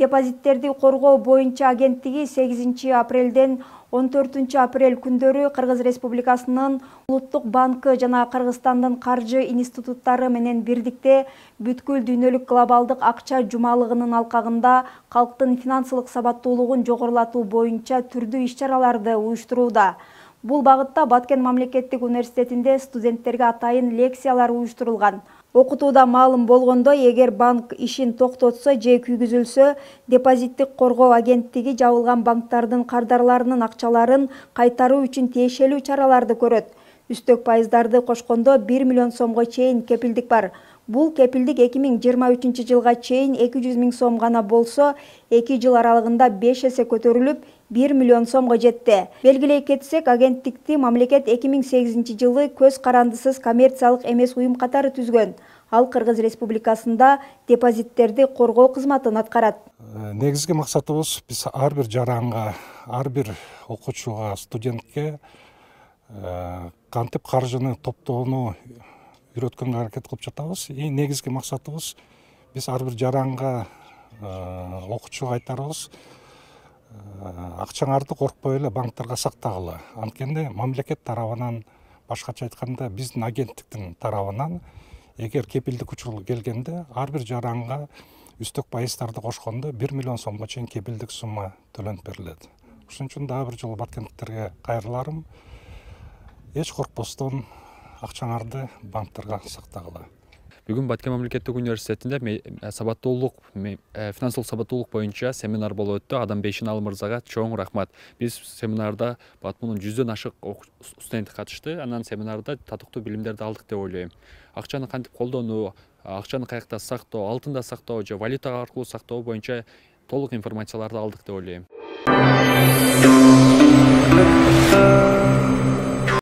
Депозиттерди коргоо боюнча агенттиги 8 апрелден 14 апрель күндөрү Кыргыз Республикасынын Улуттук банкы жана Кыргызстандын каржы институттары менен бирдикте бүткүл дүйнөлүк глобалдык акча жумалыгынын алкагында калктын финансылык сабаттуулугун жогорулатуу боюнча түрдүү иш-чараларды уюштурууда. Бул багытта Баткен мамлекеттик университетинде студенттерге атайын лекциялар уюштурулган. Окутууда маалым болгондой, эгер банк ишин токтотсо же күйгүзүлсө, депозиттик коргоо агенттиги жабылган банктардын кардарларынын акчаларын кайтаруу үчүн тиешелүү чараларды көрөт. Үстөк пайыздарды кошкондо 1 миллион сомго чейин кепилдик бар. Бул кепилдик 2023 жылга чейин 200 000 сом гана болсо, 2 жыл аралыгында 5 эсе көтөрүлүп, 1 миллион сомго жетти. Белгилей кетсек, агенттикти мамлекет 2008 жылы көз карандысыз коммерциялык эмес уюм катары түзгөн. Ал Кыргыз Республикасында депозиттерди коргоо кызматын аткарат. Негизги максатыбыз биз ар бир жаранга, ар бир окуучуга, студентке кантип каржыны топтоону үйрөткөнгө аракет кылып жатабыз. Негизги максатыбыз биз ар бир жаранга, окуучуга айтарыбыз, акчаңарды коркпой эле банктарга сактагыла. Анткенде мамлекет тарабынан, башкача айтканда биздин агенттиктин тарабынан эгер кепилдик учуру келгенде ар бир жаранга үстөк пайыздарды кошкондо 1 миллион сомго чейин кепилдик сумма төлөнүп берилет. Ошон үчүн дагы бир жолу баткендиктерге кайрыларым, эч коркпостон акчаңарды банктарга сактагыла. Бүгүн Баткен мамлекеттик университетинде финансылык сабаттуулук боюнча семинар болуп өттү. Адамбейшин Алы мырзага чоң рахмат. Биз семинарда Батмунун 100дөн ашык студент катышты. Анан семинарда татыктуу билимдерди алдык деп ойлойм. Акчаны кантип колдонуу, акчаны каякта сактоо, алтында сактоо же валюта аркылуу сактоо боюнча толук информацияларды алдык деп ойлойм.